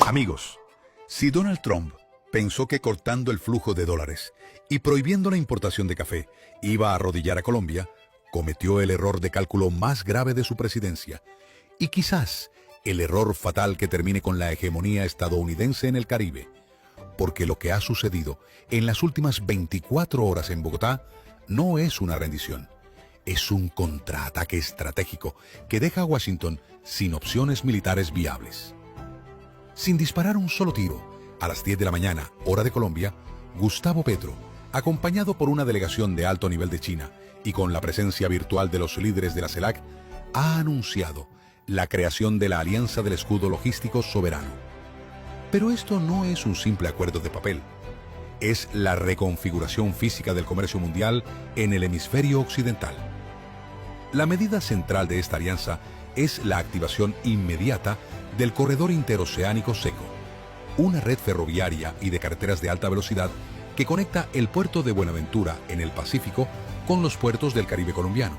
Amigos, si Donald Trump pensó que cortando el flujo de dólares y prohibiendo la importación de café iba a arrodillar a Colombia, cometió el error de cálculo más grave de su presidencia y quizás el error fatal que termine con la hegemonía estadounidense en el Caribe, porque lo que ha sucedido en las últimas 24 horas en Bogotá no es una rendición, es un contraataque estratégico que deja a Washington sin opciones militares viables. Sin disparar un solo tiro, a las 10 de la mañana, hora de Colombia, Gustavo Petro, acompañado por una delegación de alto nivel de China y con la presencia virtual de los líderes de la CELAC, ha anunciado la creación de la Alianza del Escudo Logístico Soberano. Pero esto no es un simple acuerdo de papel. Es la reconfiguración física del comercio mundial en el hemisferio occidental. La medida central de esta alianza es la activación inmediata del Corredor Interoceánico Seco, una red ferroviaria y de carreteras de alta velocidad que conecta el puerto de Buenaventura en el Pacífico con los puertos del Caribe colombiano,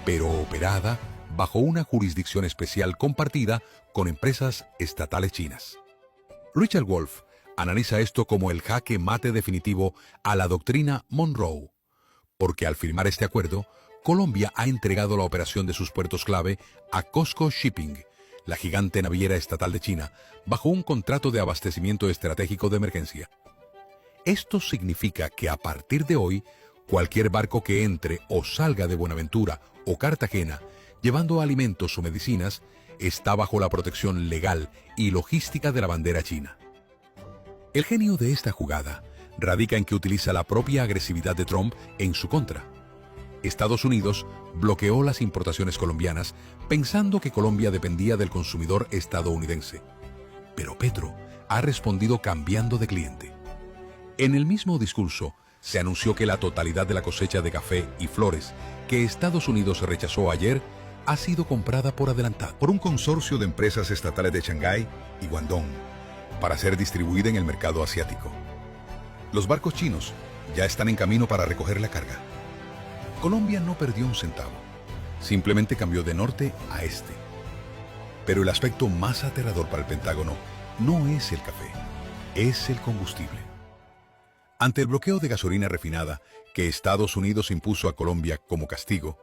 pero operada bajo una jurisdicción especial compartida con empresas estatales chinas. Richard Wolff analiza esto como el jaque mate definitivo a la doctrina Monroe, porque al firmar este acuerdo, Colombia ha entregado la operación de sus puertos clave a COSCO Shipping, la gigante naviera estatal de China, bajo un contrato de abastecimiento estratégico de emergencia. Esto significa que a partir de hoy, cualquier barco que entre o salga de Buenaventura o Cartagena llevando alimentos o medicinas está bajo la protección legal y logística de la bandera china. El genio de esta jugada radica en que utiliza la propia agresividad de Trump en su contra. Estados Unidos bloqueó las importaciones colombianas pensando que Colombia dependía del consumidor estadounidense. Pero Petro ha respondido cambiando de cliente. En el mismo discurso, se anunció que la totalidad de la cosecha de café y flores que Estados Unidos rechazó ayer ha sido comprada por adelantado por un consorcio de empresas estatales de Shanghái y Guangdong para ser distribuida en el mercado asiático. Los barcos chinos ya están en camino para recoger la carga. Colombia no perdió un centavo, simplemente cambió de norte a este. Pero el aspecto más aterrador para el Pentágono no es el café, es el combustible. Ante el bloqueo de gasolina refinada que Estados Unidos impuso a Colombia como castigo,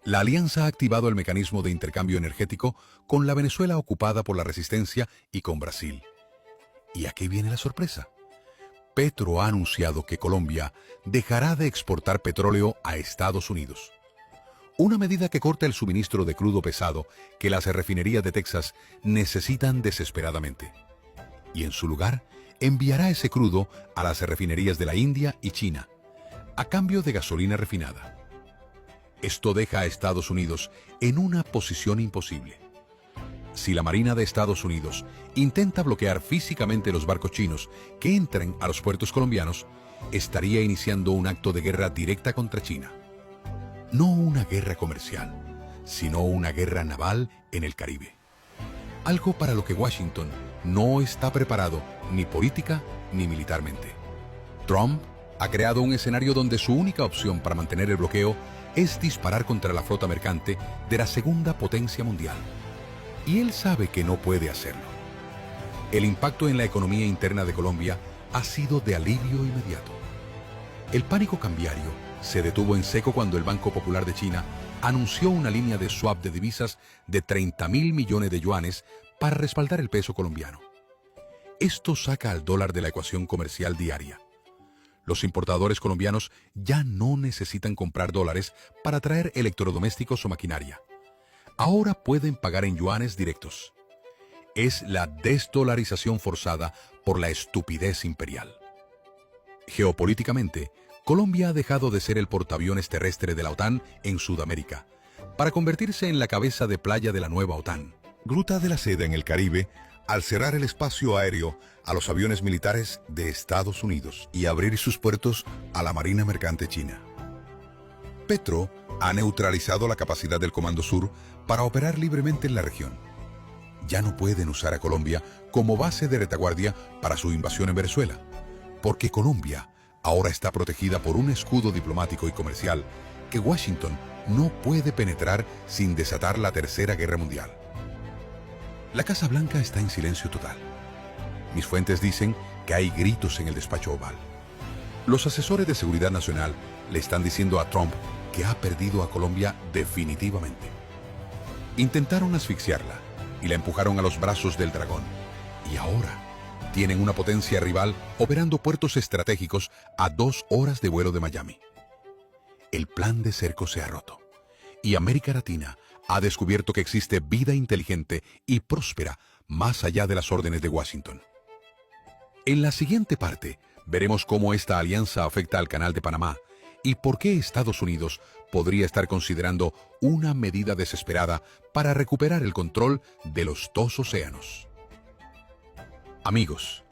la alianza ha activado el mecanismo de intercambio energético con la Venezuela ocupada por la resistencia y con Brasil. ¿Y aquí viene la sorpresa? Petro ha anunciado que Colombia dejará de exportar petróleo a Estados Unidos. Una medida que corta el suministro de crudo pesado que las refinerías de Texas necesitan desesperadamente. Y en su lugar, enviará ese crudo a las refinerías de la India y China, a cambio de gasolina refinada. Esto deja a Estados Unidos en una posición imposible. Si la Marina de Estados Unidos intenta bloquear físicamente los barcos chinos que entren a los puertos colombianos, estaría iniciando un acto de guerra directa contra China. No una guerra comercial, sino una guerra naval en el Caribe. Algo para lo que Washington no está preparado ni política ni militarmente. Trump ha creado un escenario donde su única opción para mantener el bloqueo es disparar contra la flota mercante de la segunda potencia mundial. Y él sabe que no puede hacerlo. El impacto en la economía interna de Colombia ha sido de alivio inmediato. El pánico cambiario se detuvo en seco cuando el Banco Popular de China anunció una línea de swap de divisas de 30.000 millones de yuanes para respaldar el peso colombiano. Esto saca al dólar de la ecuación comercial diaria. Los importadores colombianos ya no necesitan comprar dólares para traer electrodomésticos o maquinaria. Ahora pueden pagar en yuanes directos. Es la desdolarización forzada por la estupidez imperial. Geopolíticamente, Colombia ha dejado de ser el portaaviones terrestre de la OTAN en Sudamérica, para convertirse en la cabeza de playa de la nueva OTAN. Gruta de la Seda en el Caribe, al cerrar el espacio aéreo a los aviones militares de Estados Unidos y abrir sus puertos a la Marina Mercante China. Petro ha neutralizado la capacidad del Comando Sur para operar libremente en la región. Ya no pueden usar a Colombia como base de retaguardia para su invasión en Venezuela, porque Colombia ahora está protegida por un escudo diplomático y comercial que Washington no puede penetrar sin desatar la Tercera Guerra Mundial. La Casa Blanca está en silencio total. Mis fuentes dicen que hay gritos en el despacho oval. Los asesores de seguridad nacional le están diciendo a Trump que ha perdido a Colombia definitivamente. Intentaron asfixiarla y la empujaron a los brazos del dragón. Y ahora tienen una potencia rival operando puertos estratégicos a 2 horas de vuelo de Miami. El plan de cerco se ha roto y América Latina ha descubierto que existe vida inteligente y próspera más allá de las órdenes de Washington. En la siguiente parte veremos cómo esta alianza afecta al Canal de Panamá y por qué Estados Unidos podría estar considerando una medida desesperada para recuperar el control de los 2 océanos. Amigos,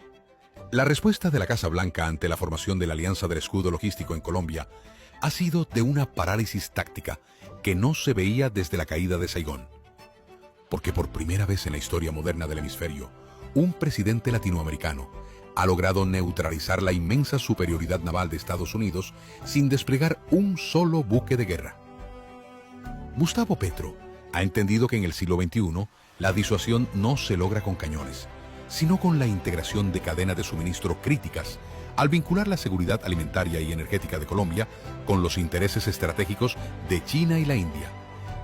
la respuesta de la Casa Blanca ante la formación de la Alianza del Escudo Logístico en Colombia ha sido de una parálisis táctica que no se veía desde la caída de Saigón. Porque por primera vez en la historia moderna del hemisferio, un presidente latinoamericano ha logrado neutralizar la inmensa superioridad naval de Estados Unidos sin desplegar un solo buque de guerra. Gustavo Petro ha entendido que en el siglo XXI la disuasión no se logra con cañones, sino con la integración de cadenas de suministro críticas, al vincular la seguridad alimentaria y energética de Colombia con los intereses estratégicos de China y la India.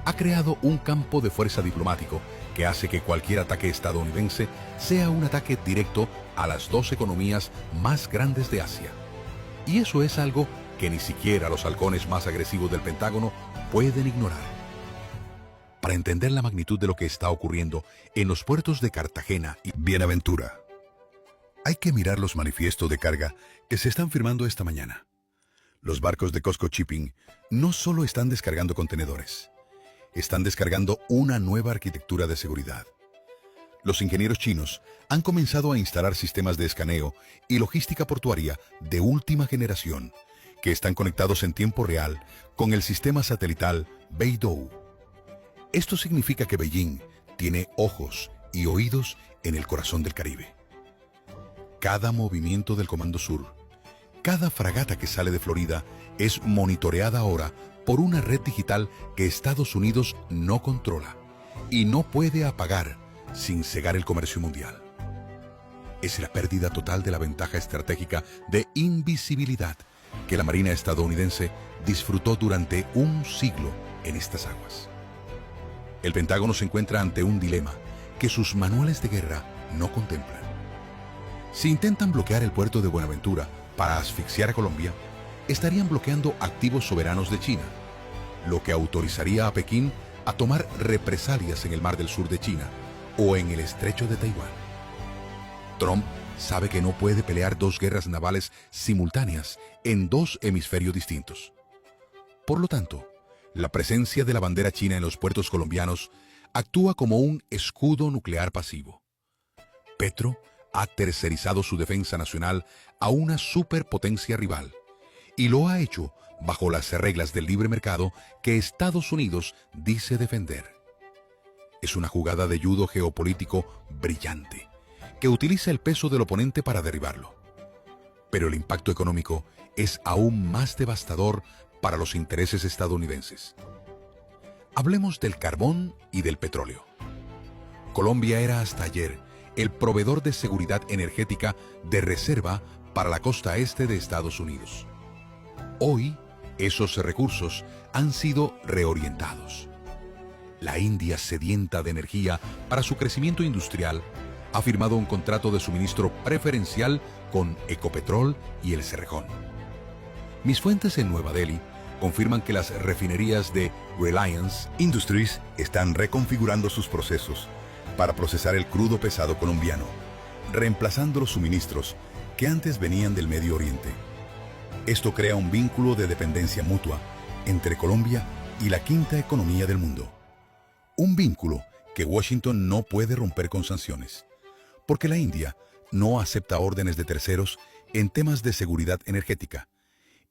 Ha creado un campo de fuerza diplomático que hace que cualquier ataque estadounidense sea un ataque directo a las 2 economías más grandes de Asia. Y eso es algo que ni siquiera los halcones más agresivos del Pentágono pueden ignorar. Para entender la magnitud de lo que está ocurriendo en los puertos de Cartagena y Buenaventura, hay que mirar los manifiestos de carga que se están firmando esta mañana. Los barcos de COSCO Shipping no solo están descargando contenedores, están descargando una nueva arquitectura de seguridad. Los ingenieros chinos han comenzado a instalar sistemas de escaneo y logística portuaria de última generación que están conectados en tiempo real con el sistema satelital Beidou. Esto significa que Beijing tiene ojos y oídos en el corazón del Caribe. Cada movimiento del Comando Sur, cada fragata que sale de Florida es monitoreada ahora por una red digital que Estados Unidos no controla y no puede apagar sin cegar el comercio mundial. Es la pérdida total de la ventaja estratégica de invisibilidad que la Marina estadounidense disfrutó durante un siglo en estas aguas. El Pentágono se encuentra ante un dilema que sus manuales de guerra no contemplan. Si intentan bloquear el puerto de Buenaventura para asfixiar a Colombia, estarían bloqueando activos soberanos de China, lo que autorizaría a Pekín a tomar represalias en el Mar del Sur de China o en el Estrecho de Taiwán. Trump sabe que no puede pelear 2 guerras navales simultáneas en 2 hemisferios distintos. Por lo tanto, la presencia de la bandera china en los puertos colombianos actúa como un escudo nuclear pasivo. Petro ha tercerizado su defensa nacional a una superpotencia rival y lo ha hecho bajo las reglas del libre mercado que Estados Unidos dice defender. Es una jugada de judo geopolítico brillante que utiliza el peso del oponente para derribarlo. Pero el impacto económico es aún más devastador para los intereses estadounidenses. Hablemos del carbón y del petróleo. Colombia era hasta ayer el proveedor de seguridad energética de reserva para la costa este de Estados Unidos. Hoy, esos recursos han sido reorientados. La India, sedienta de energía para su crecimiento industrial, ha firmado un contrato de suministro preferencial con Ecopetrol y El Cerrejón. Mis fuentes en Nueva Delhi confirman que las refinerías de Reliance Industries están reconfigurando sus procesos para procesar el crudo pesado colombiano, reemplazando los suministros que antes venían del Medio Oriente. Esto crea un vínculo de dependencia mutua entre Colombia y la quinta economía del mundo. Un vínculo que Washington no puede romper con sanciones, porque la India no acepta órdenes de terceros en temas de seguridad energética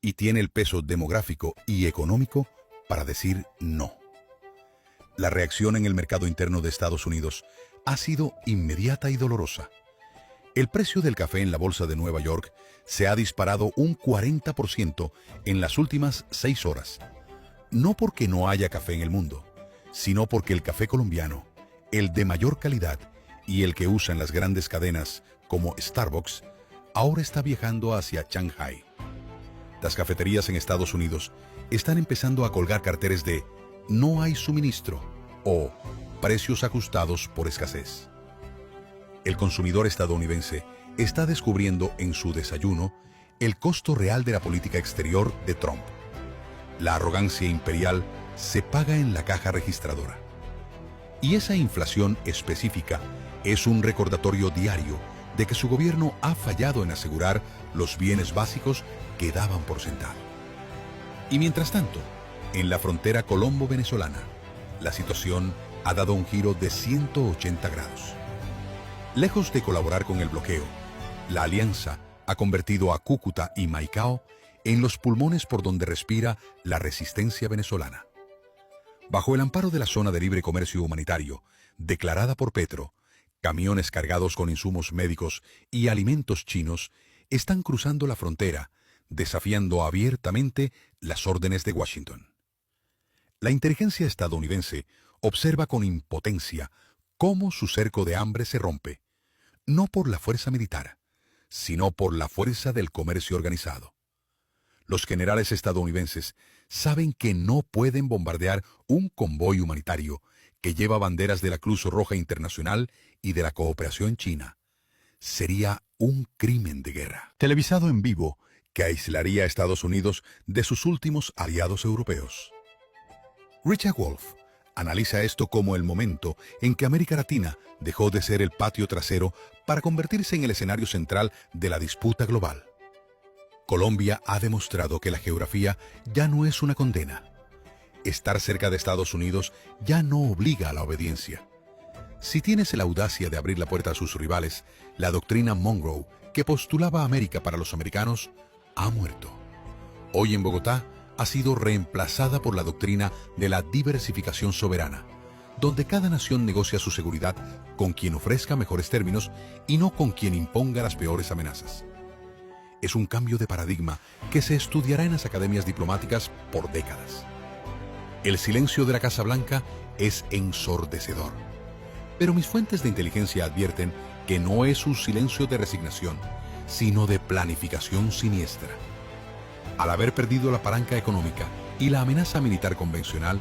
y tiene el peso demográfico y económico para decir no. La reacción en el mercado interno de Estados Unidos ha sido inmediata y dolorosa. El precio del café en la bolsa de Nueva York se ha disparado un 40% en las últimas 6 horas. No porque no haya café en el mundo, sino porque el café colombiano, el de mayor calidad y el que usan las grandes cadenas como Starbucks, ahora está viajando hacia Shanghai. Las cafeterías en Estados Unidos están empezando a colgar carteles de "no hay suministro" o "precios ajustados por escasez". El consumidor estadounidense está descubriendo en su desayuno el costo real de la política exterior de Trump. La arrogancia imperial se paga en la caja registradora. Y esa inflación específica es un recordatorio diario de que su gobierno ha fallado en asegurar los bienes básicos que daban por sentado. Y mientras tanto, en la frontera colombo-venezolana, la situación ha dado un giro de 180 grados. Lejos de colaborar con el bloqueo, la alianza ha convertido a Cúcuta y Maicao en los pulmones por donde respira la resistencia venezolana. Bajo el amparo de la Zona de Libre Comercio Humanitario, declarada por Petro, camiones cargados con insumos médicos y alimentos chinos están cruzando la frontera, desafiando abiertamente las órdenes de Washington. La inteligencia estadounidense observa con impotencia cómo su cerco de hambre se rompe, no por la fuerza militar, sino por la fuerza del comercio organizado. Los generales estadounidenses saben que no pueden bombardear un convoy humanitario que lleva banderas de la Cruz Roja Internacional y de la cooperación china. Sería un crimen de guerra, televisado en vivo, que aislaría a Estados Unidos de sus últimos aliados europeos. Richard Wolff analiza esto como el momento en que América Latina dejó de ser el patio trasero para convertirse en el escenario central de la disputa global. Colombia ha demostrado que la geografía ya no es una condena. Estar cerca de Estados Unidos ya no obliga a la obediencia. Si tienes la audacia de abrir la puerta a sus rivales, la doctrina Monroe, que postulaba América para los americanos, ha muerto. Hoy en Bogotá ha sido reemplazada por la doctrina de la diversificación soberana, donde cada nación negocia su seguridad con quien ofrezca mejores términos y no con quien imponga las peores amenazas. Es un cambio de paradigma que se estudiará en las academias diplomáticas por décadas. El silencio de la Casa Blanca es ensordecedor. Pero mis fuentes de inteligencia advierten que no es un silencio de resignación, sino de planificación siniestra. Al haber perdido la palanca económica y la amenaza militar convencional,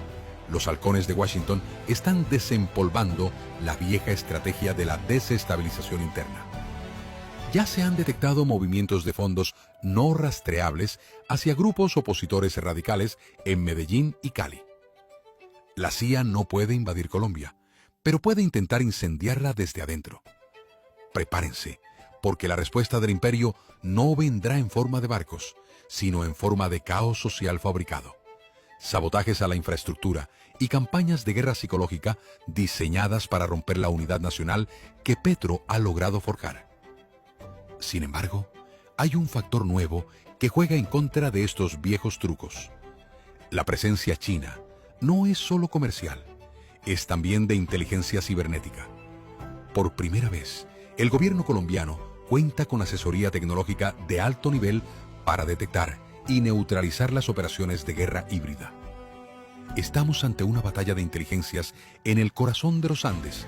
los halcones de Washington están desempolvando la vieja estrategia de la desestabilización interna. Ya se han detectado movimientos de fondos no rastreables hacia grupos opositores radicales en Medellín y Cali. La CIA no puede invadir Colombia, pero puede intentar incendiarla desde adentro. Prepárense, porque la respuesta del imperio no vendrá en forma de barcos, sino en forma de caos social fabricado. Sabotajes a la infraestructura y campañas de guerra psicológica diseñadas para romper la unidad nacional que Petro ha logrado forjar. Sin embargo, hay un factor nuevo que juega en contra de estos viejos trucos. La presencia china no es solo comercial, es también de inteligencia cibernética. Por primera vez, el gobierno colombiano cuenta con asesoría tecnológica de alto nivel para detectar y neutralizar las operaciones de guerra híbrida. Estamos ante una batalla de inteligencias en el corazón de los Andes,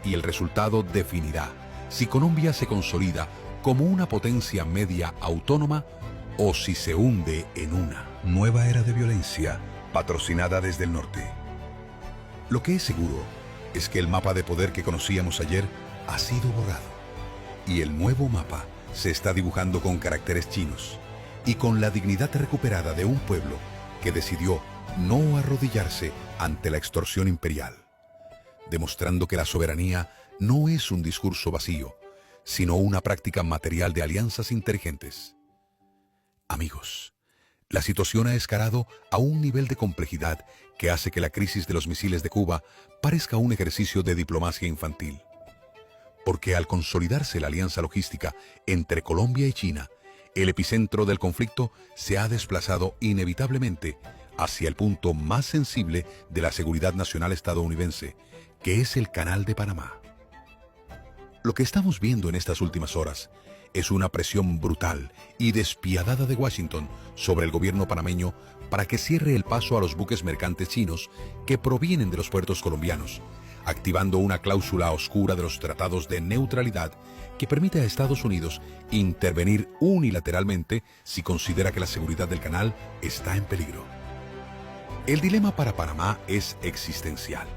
y el resultado definirá si Colombia se consolida como una potencia media autónoma o si se hunde en una nueva era de violencia patrocinada desde el norte. Lo que es seguro es que el mapa de poder que conocíamos ayer ha sido borrado, y el nuevo mapa se está dibujando con caracteres chinos y con la dignidad recuperada de un pueblo que decidió no arrodillarse ante la extorsión imperial, demostrando que la soberanía no es un discurso vacío, sino una práctica material de alianzas inteligentes. Amigos, la situación ha escalado a un nivel de complejidad que hace que la crisis de los misiles de Cuba parezca un ejercicio de diplomacia infantil. Porque al consolidarse la alianza logística entre Colombia y China, el epicentro del conflicto se ha desplazado inevitablemente hacia el punto más sensible de la seguridad nacional estadounidense, que es el Canal de Panamá. Lo que estamos viendo en estas últimas horas es una presión brutal y despiadada de Washington sobre el gobierno panameño para que cierre el paso a los buques mercantes chinos que provienen de los puertos colombianos, activando una cláusula oscura de los tratados de neutralidad que permite a Estados Unidos intervenir unilateralmente si considera que la seguridad del canal está en peligro. El dilema para Panamá es existencial.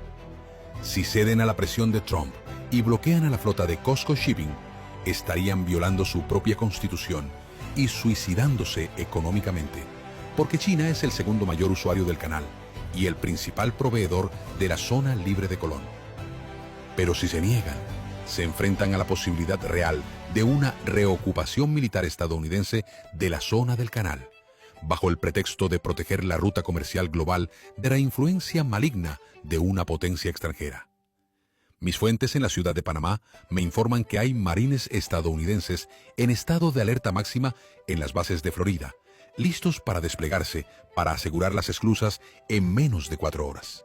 Si ceden a la presión de Trump y bloquean a la flota de COSCO Shipping, estarían violando su propia constitución y suicidándose económicamente, porque China es el segundo mayor usuario del canal y el principal proveedor de la zona libre de Colón. Pero si se niegan, se enfrentan a la posibilidad real de una reocupación militar estadounidense de la zona del canal, bajo el pretexto de proteger la ruta comercial global de la influencia maligna de una potencia extranjera. Mis fuentes en la ciudad de Panamá me informan que hay marines estadounidenses en estado de alerta máxima en las bases de Florida, listos para desplegarse para asegurar las esclusas en menos de 4 horas.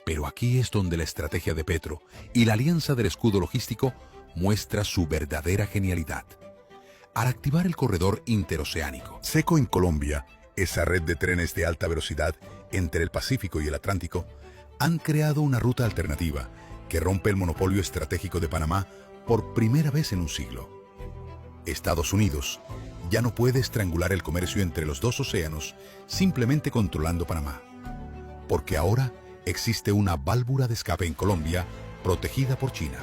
Pero aquí es donde la estrategia de Petro y la alianza del escudo logístico muestra su verdadera genialidad. Al activar el corredor interoceánico, SECO en Colombia, esa red de trenes de alta velocidad entre el Pacífico y el Atlántico, han creado una ruta alternativa que rompe el monopolio estratégico de Panamá por primera vez en un siglo. Estados Unidos ya no puede estrangular el comercio entre los dos océanos simplemente controlando Panamá, porque ahora existe una válvula de escape en Colombia protegida por China.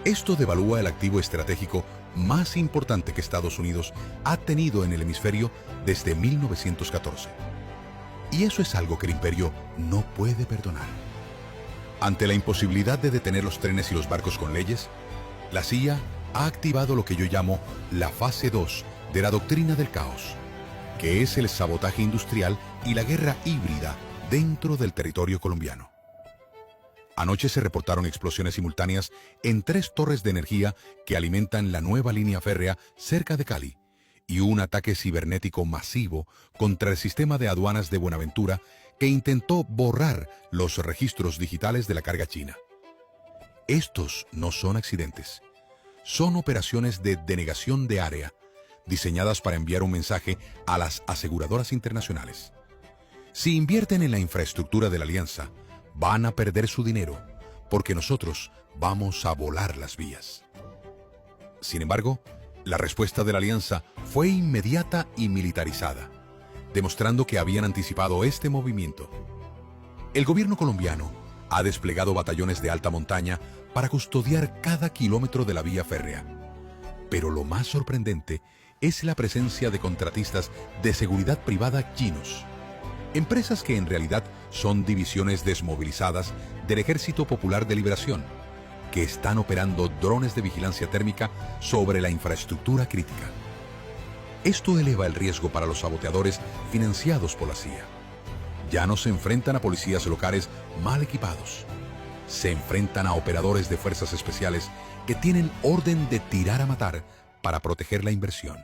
Esto devalúa el activo estratégico más importante que Estados Unidos ha tenido en el hemisferio desde 1914. Y eso es algo que el imperio no puede perdonar. Ante la imposibilidad de detener los trenes y los barcos con leyes, la CIA ha activado lo que yo llamo la fase 2 de la doctrina del caos, que es el sabotaje industrial y la guerra híbrida dentro del territorio colombiano. Anoche se reportaron explosiones simultáneas en 3 torres de energía que alimentan la nueva línea férrea cerca de Cali y un ataque cibernético masivo contra el sistema de aduanas de Buenaventura que intentó borrar los registros digitales de la carga china. Estos no son accidentes, son operaciones de denegación de área diseñadas para enviar un mensaje a las aseguradoras internacionales. Si invierten en la infraestructura de la alianza, van a perder su dinero, porque nosotros vamos a volar las vías. Sin embargo, la respuesta de la alianza fue inmediata y militarizada, demostrando que habían anticipado este movimiento. El gobierno colombiano ha desplegado batallones de alta montaña para custodiar cada kilómetro de la vía férrea. Pero lo más sorprendente es la presencia de contratistas de seguridad privada chinos, empresas que en realidad son divisiones desmovilizadas del Ejército Popular de Liberación, que están operando drones de vigilancia térmica sobre la infraestructura crítica. Esto eleva el riesgo para los saboteadores financiados por la CIA. Ya no se enfrentan a policías locales mal equipados. Se enfrentan a operadores de fuerzas especiales que tienen orden de tirar a matar para proteger la inversión.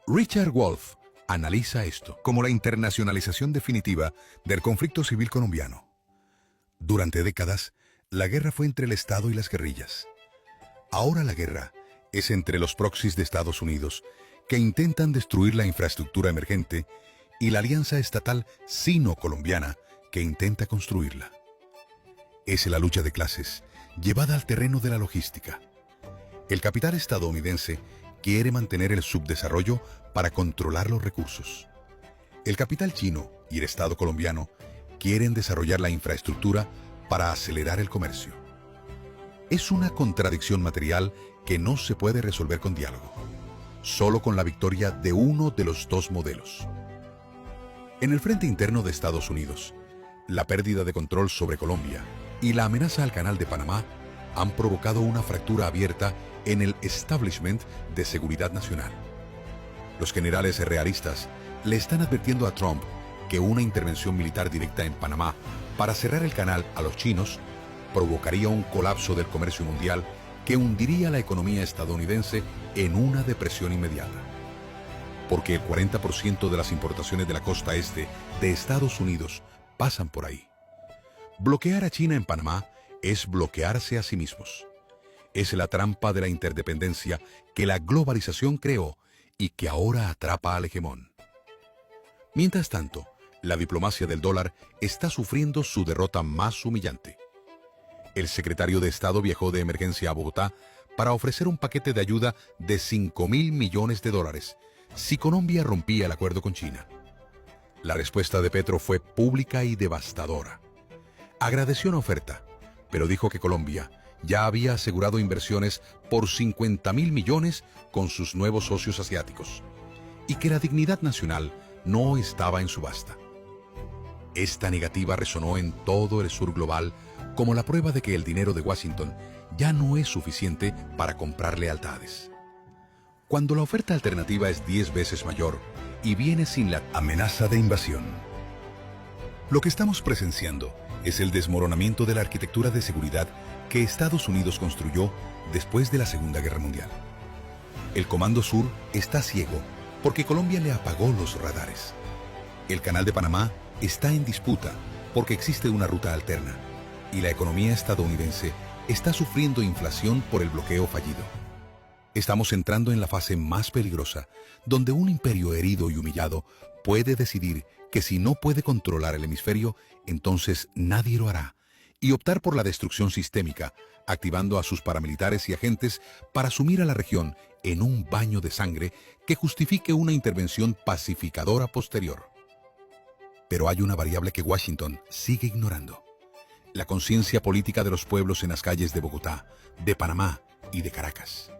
Richard Wolff analiza esto como la internacionalización definitiva del conflicto civil colombiano. Durante décadas, la guerra fue entre el Estado y las guerrillas. Ahora la guerra es entre los proxies de Estados Unidos, que intentan destruir la infraestructura emergente, y la alianza estatal sino-colombiana, que intenta construirla. Es la lucha de clases, llevada al terreno de la logística. El capital estadounidense quiere mantener el subdesarrollo para controlar los recursos. El capital chino y el Estado colombiano quieren desarrollar la infraestructura para acelerar el comercio. Es una contradicción material que no se puede resolver con diálogo, solo con la victoria de uno de los dos modelos. En el frente interno de Estados Unidos, la pérdida de control sobre Colombia y la amenaza al Canal de Panamá han provocado una fractura abierta en el establishment de seguridad nacional. Los generales realistas le están advirtiendo a Trump que una intervención militar directa en Panamá para cerrar el canal a los chinos provocaría un colapso del comercio mundial que hundiría la economía estadounidense en una depresión inmediata. Porque el 40% de las importaciones de la costa este de Estados Unidos pasan por ahí. Bloquear a China en Panamá es bloquearse a sí mismos. Es la trampa de la interdependencia que la globalización creó y que ahora atrapa al hegemón. Mientras tanto, la diplomacia del dólar está sufriendo su derrota más humillante. El secretario de Estado viajó de emergencia a Bogotá para ofrecer un paquete de ayuda de $5.000 millones si Colombia rompía el acuerdo con China. La respuesta de Petro fue pública y devastadora. Agradeció una oferta, pero dijo que Colombia ya había asegurado inversiones por $50.000 millones con sus nuevos socios asiáticos y que la dignidad nacional no estaba en subasta. Esta negativa resonó en todo el sur global como la prueba de que el dinero de Washington ya no es suficiente para comprar lealtades. Cuando la oferta alternativa es 10 veces mayor y viene sin la amenaza de invasión. Lo que estamos presenciando es el desmoronamiento de la arquitectura de seguridad que Estados Unidos construyó después de la Segunda Guerra Mundial. El Comando Sur está ciego porque Colombia le apagó los radares. El Canal de Panamá está en disputa porque existe una ruta alterna y la economía estadounidense está sufriendo inflación por el bloqueo fallido. Estamos entrando en la fase más peligrosa, donde un imperio herido y humillado puede decidir que si no puede controlar el hemisferio, entonces nadie lo hará, y optar por la destrucción sistémica, activando a sus paramilitares y agentes para sumir a la región en un baño de sangre que justifique una intervención pacificadora posterior. Pero hay una variable que Washington sigue ignorando: la conciencia política de los pueblos en las calles de Bogotá, de Panamá y de Caracas.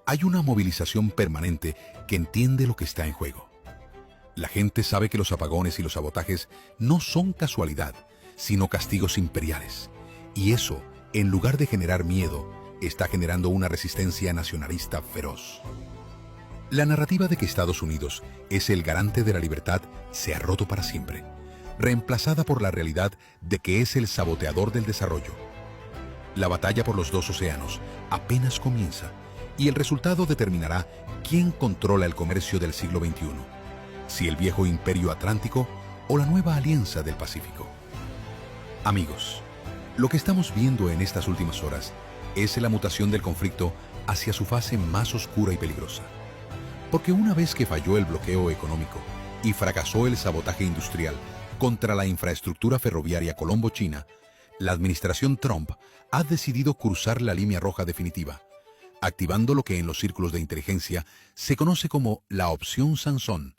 Hay una movilización permanente que entiende lo que está en juego. La gente sabe que los apagones y los sabotajes no son casualidad, sino castigos imperiales. Y eso, en lugar de generar miedo, está generando una resistencia nacionalista feroz. La narrativa de que Estados Unidos es el garante de la libertad se ha roto para siempre, reemplazada por la realidad de que es el saboteador del desarrollo. La batalla por los dos océanos apenas comienza, y el resultado determinará quién controla el comercio del siglo XXI, si el viejo imperio atlántico o la nueva alianza del Pacífico. Amigos, lo que estamos viendo en estas últimas horas es la mutación del conflicto hacia su fase más oscura y peligrosa. Porque una vez que falló el bloqueo económico y fracasó el sabotaje industrial contra la infraestructura ferroviaria Colombo-China, la administración Trump ha decidido cruzar la línea roja definitiva, activando lo que en los círculos de inteligencia se conoce como la opción Sansón,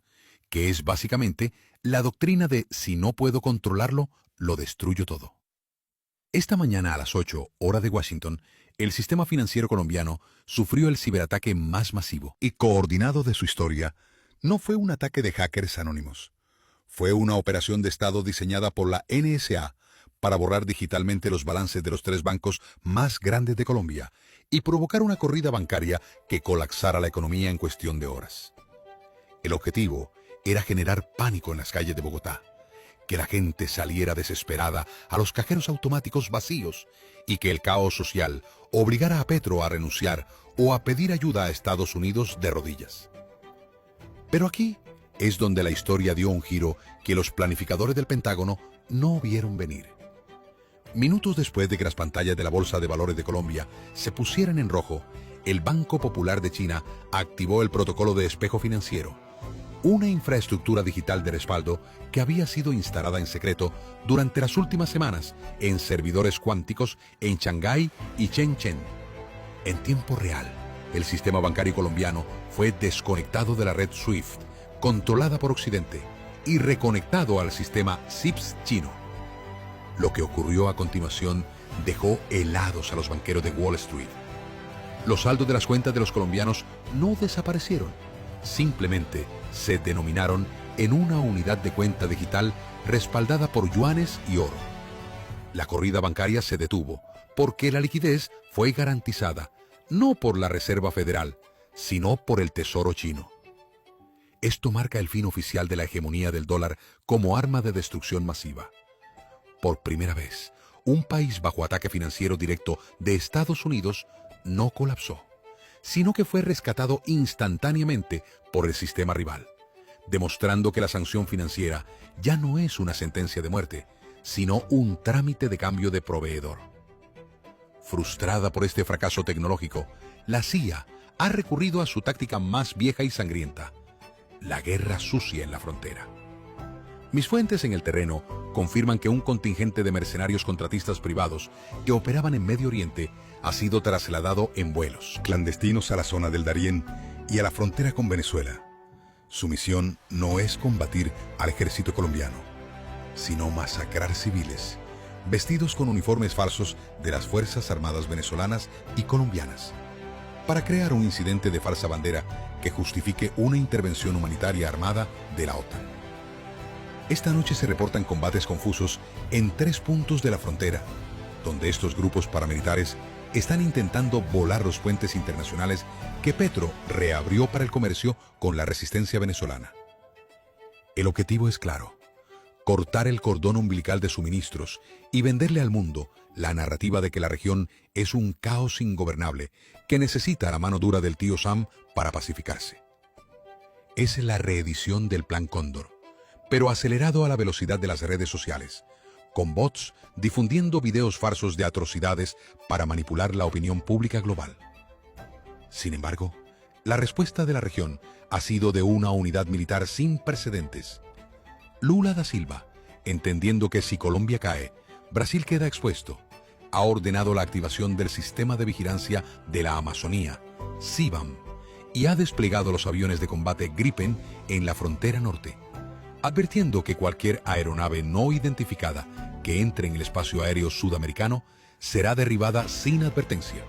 que es básicamente la doctrina de si no puedo controlarlo, lo destruyo todo. Esta mañana a las 8, hora de Washington, el sistema financiero colombiano sufrió el ciberataque más masivo y coordinado de su historia. No fue un ataque de hackers anónimos. Fue una operación de Estado diseñada por la NSA para borrar digitalmente los balances de los 3 bancos más grandes de Colombia y provocar una corrida bancaria que colapsara la economía en cuestión de horas. El objetivo era generar pánico en las calles de Bogotá, que la gente saliera desesperada a los cajeros automáticos vacíos y que el caos social obligara a Petro a renunciar o a pedir ayuda a Estados Unidos de rodillas. Pero aquí es donde la historia dio un giro que los planificadores del Pentágono no vieron venir. Minutos después de que las pantallas de la Bolsa de Valores de Colombia se pusieran en rojo, el Banco Popular de China activó el protocolo de espejo financiero, una infraestructura digital de respaldo que había sido instalada en secreto durante las últimas semanas en servidores cuánticos en Shanghái y Shenzhen. En tiempo real, el sistema bancario colombiano fue desconectado de la red SWIFT, controlada por Occidente, y reconectado al sistema SIPS chino. Lo que ocurrió a continuación dejó helados a los banqueros de Wall Street. Los saldos de las cuentas de los colombianos no desaparecieron, simplemente se denominaron en una unidad de cuenta digital respaldada por yuanes y oro. La corrida bancaria se detuvo porque la liquidez fue garantizada no por la Reserva Federal, sino por el Tesoro chino. Esto marca el fin oficial de la hegemonía del dólar como arma de destrucción masiva. Por primera vez, un país bajo ataque financiero directo de Estados Unidos no colapsó, sino que fue rescatado instantáneamente por el sistema rival, demostrando que la sanción financiera ya no es una sentencia de muerte, sino un trámite de cambio de proveedor. Frustrada por este fracaso tecnológico, la CIA ha recurrido a su táctica más vieja y sangrienta: la guerra sucia en la frontera. Mis fuentes en el terreno confirman que un contingente de mercenarios contratistas privados que operaban en Medio Oriente ha sido trasladado en vuelos clandestinos a la zona del Darién y a la frontera con Venezuela. Su misión no es combatir al ejército colombiano, sino masacrar civiles, vestidos con uniformes falsos de las Fuerzas Armadas venezolanas y colombianas, para crear un incidente de falsa bandera que justifique una intervención humanitaria armada de la OTAN. Esta noche se reportan combates confusos en 3 puntos de la frontera, donde estos grupos paramilitares están intentando volar los puentes internacionales que Petro reabrió para el comercio con la resistencia venezolana. El objetivo es claro: cortar el cordón umbilical de suministros y venderle al mundo la narrativa de que la región es un caos ingobernable que necesita la mano dura del tío Sam para pacificarse. Es la reedición del Plan Cóndor, pero acelerado a la velocidad de las redes sociales, con bots difundiendo videos falsos de atrocidades para manipular la opinión pública global. Sin embargo, la respuesta de la región ha sido de una unidad militar sin precedentes. Lula da Silva, entendiendo que si Colombia cae, Brasil queda expuesto, ha ordenado la activación del Sistema de Vigilancia de la Amazonía, CIVAM, y ha desplegado los aviones de combate Gripen en la frontera norte, advirtiendo que cualquier aeronave no identificada que entre en el espacio aéreo sudamericano será derribada sin advertencia.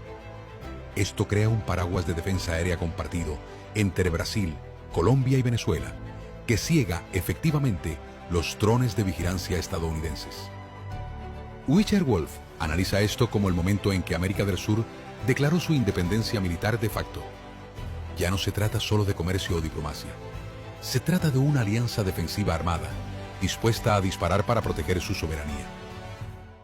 Esto crea un paraguas de defensa aérea compartido entre Brasil, Colombia y Venezuela, que ciega efectivamente los drones de vigilancia estadounidenses. Richard Wolff analiza esto como el momento en que América del Sur declaró su independencia militar de facto. Ya no se trata solo de comercio o diplomacia. Se trata de una alianza defensiva armada, dispuesta a disparar para proteger su soberanía.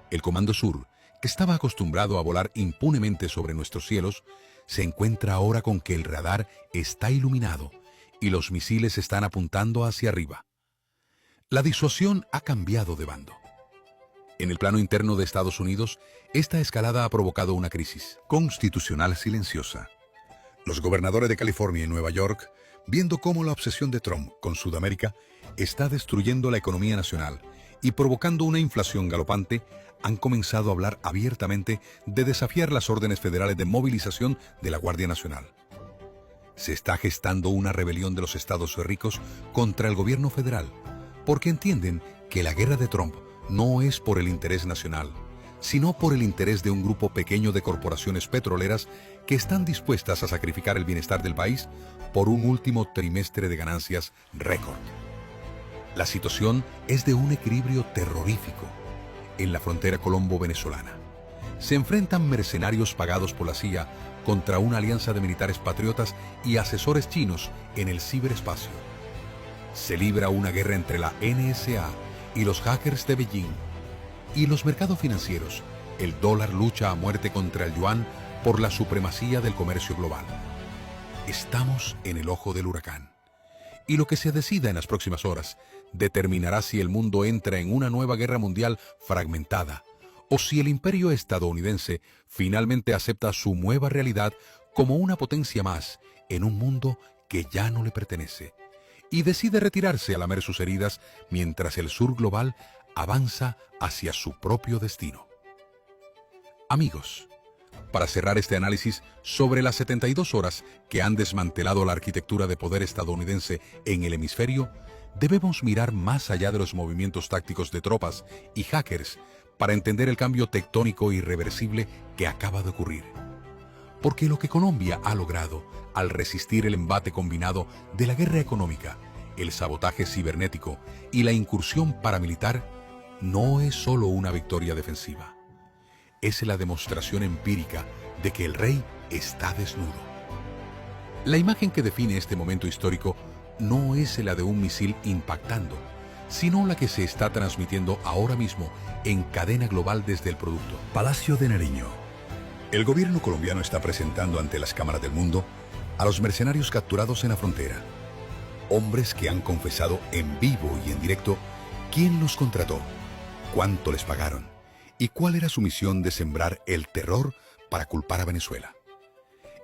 El Comando Sur, que estaba acostumbrado a volar impunemente sobre nuestros cielos, se encuentra ahora con que el radar está iluminado y los misiles están apuntando hacia arriba. La disuasión ha cambiado de bando. En el plano interno de Estados Unidos, esta escalada ha provocado una crisis constitucional silenciosa. Los gobernadores de California y Nueva York, viendo cómo la obsesión de Trump con Sudamérica está destruyendo la economía nacional y provocando una inflación galopante, han comenzado a hablar abiertamente de desafiar las órdenes federales de movilización de la Guardia Nacional. Se está gestando una rebelión de los estados ricos contra el gobierno federal, porque entienden que la guerra de Trump no es por el interés nacional, sino por el interés de un grupo pequeño de corporaciones petroleras que están dispuestas a sacrificar el bienestar del país por un último trimestre de ganancias récord. La situación es de un equilibrio terrorífico. En la frontera colombo-venezolana se enfrentan mercenarios pagados por la CIA contra una alianza de militares patriotas y asesores chinos en el ciberespacio. Se libra una guerra entre la NSA y los hackers de Beijing. Y en los mercados financieros, el dólar lucha a muerte contra el yuan por la supremacía del comercio global. Estamos en el ojo del huracán. Y lo que se decida en las próximas horas determinará si el mundo entra en una nueva guerra mundial fragmentada o si el imperio estadounidense finalmente acepta su nueva realidad como una potencia más en un mundo que ya no le pertenece y decide retirarse a lamer sus heridas mientras el sur global avanza hacia su propio destino. Amigos, para cerrar este análisis sobre las 72 horas que han desmantelado la arquitectura de poder estadounidense en el hemisferio, debemos mirar más allá de los movimientos tácticos de tropas y hackers para entender el cambio tectónico irreversible que acaba de ocurrir. Porque lo que Colombia ha logrado al resistir el embate combinado de la guerra económica, el sabotaje cibernético y la incursión paramilitar no es solo una victoria defensiva. Es la demostración empírica de que el rey está desnudo. La imagen que define este momento histórico no es la de un misil impactando, sino la que se está transmitiendo ahora mismo en cadena global desde el producto. Palacio de Nariño. El gobierno colombiano está presentando ante las cámaras del mundo a los mercenarios capturados en la frontera. Hombres que han confesado en vivo y en directo quién los contrató, cuánto les pagaron y cuál era su misión de sembrar el terror para culpar a Venezuela.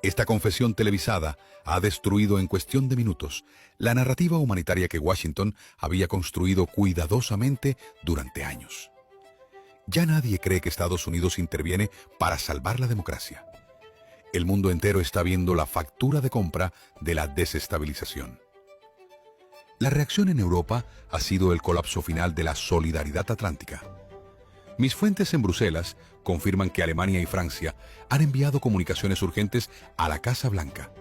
Esta confesión televisada ha destruido en cuestión de minutos la narrativa humanitaria que Washington había construido cuidadosamente durante años. Ya nadie cree que Estados Unidos interviene para salvar la democracia. El mundo entero está viendo la factura de compra de la desestabilización. La reacción en Europa ha sido el colapso final de la solidaridad atlántica. Mis fuentes en Bruselas confirman que Alemania y Francia han enviado comunicaciones urgentes a la Casa Blanca,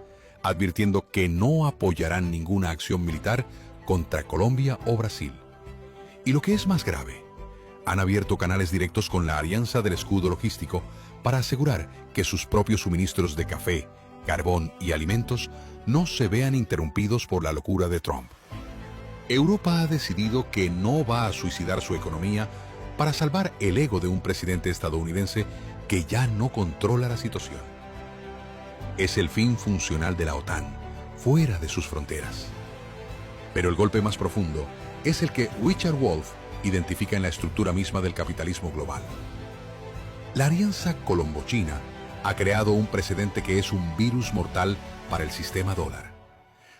advirtiendo que no apoyarán ninguna acción militar contra Colombia o Brasil. Y lo que es más grave, han abierto canales directos con la Alianza del Escudo Logístico para asegurar que sus propios suministros de café, carbón y alimentos no se vean interrumpidos por la locura de Trump. Europa ha decidido que no va a suicidar su economía para salvar el ego de un presidente estadounidense que ya no controla la situación. Es el fin funcional de la OTAN, fuera de sus fronteras. Pero el golpe más profundo es el que Richard Wolff identifica en la estructura misma del capitalismo global. La alianza colombo-china ha creado un precedente que es un virus mortal para el sistema dólar,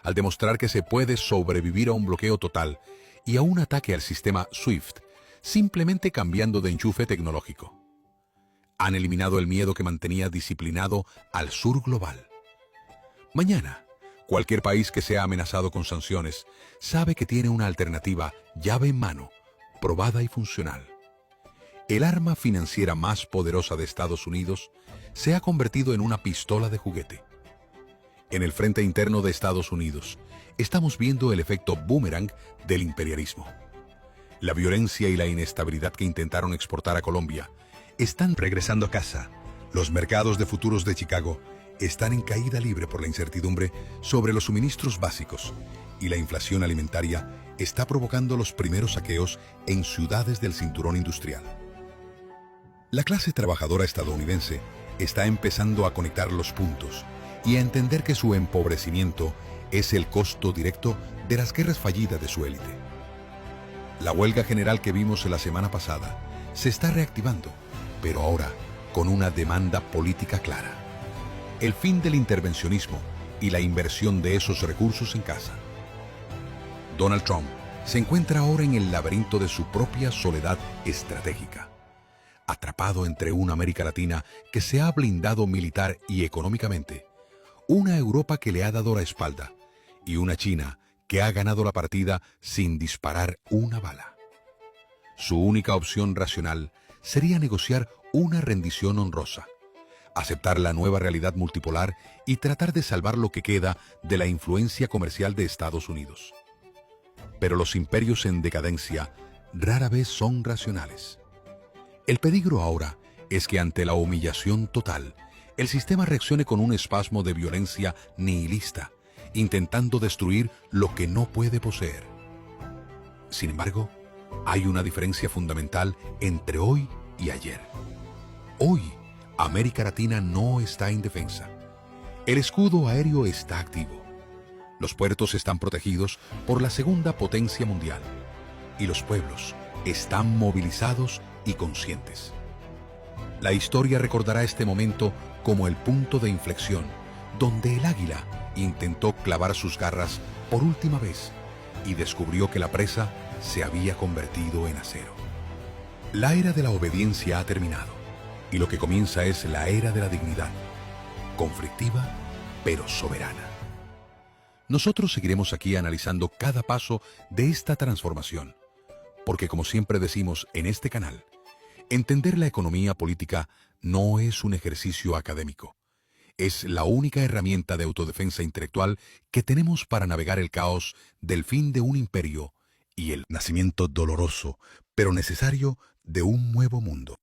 al demostrar que se puede sobrevivir a un bloqueo total y a un ataque al sistema SWIFT, simplemente cambiando de enchufe tecnológico. Han eliminado el miedo que mantenía disciplinado al sur global. Mañana, cualquier país que sea amenazado con sanciones sabe que tiene una alternativa llave en mano, probada y funcional. El arma financiera más poderosa de Estados Unidos se ha convertido en una pistola de juguete. En el frente interno de Estados Unidos, estamos viendo el efecto boomerang del imperialismo. La violencia y la inestabilidad que intentaron exportar a Colombia están regresando a casa. Los mercados de futuros de Chicago están en caída libre por la incertidumbre sobre los suministros básicos y la inflación alimentaria está provocando los primeros saqueos en ciudades del cinturón industrial. La clase trabajadora estadounidense está empezando a conectar los puntos y a entender que su empobrecimiento es el costo directo de las guerras fallidas de su élite. La huelga general que vimos la semana pasada se está reactivando, pero ahora con una demanda política clara. El fin del intervencionismo y la inversión de esos recursos en casa. Donald Trump se encuentra ahora en el laberinto de su propia soledad estratégica, atrapado entre una América Latina que se ha blindado militar y económicamente, una Europa que le ha dado la espalda y una China que ha ganado la partida sin disparar una bala. Su única opción racional sería negociar una rendición honrosa, aceptar la nueva realidad multipolar y tratar de salvar lo que queda de la influencia comercial de Estados Unidos. Pero los imperios en decadencia rara vez son racionales. El peligro ahora es que ante la humillación total, el sistema reaccione con un espasmo de violencia nihilista, intentando destruir lo que no puede poseer. Sin embargo, hay una diferencia fundamental entre hoy y ayer. Hoy, América Latina no está indefensa. El escudo aéreo está activo. Los puertos están protegidos por la segunda potencia mundial. Y los pueblos están movilizados y conscientes. La historia recordará este momento como el punto de inflexión, donde el águila intentó clavar sus garras por última vez y descubrió que la presa se había convertido en acero. La era de la obediencia ha terminado y lo que comienza es la era de la dignidad, conflictiva pero soberana. Nosotros seguiremos aquí analizando cada paso de esta transformación, porque como siempre decimos en este canal, entender la economía política no es un ejercicio académico. Es la única herramienta de autodefensa intelectual que tenemos para navegar el caos del fin de un imperio y el nacimiento doloroso, pero necesario, de un nuevo mundo.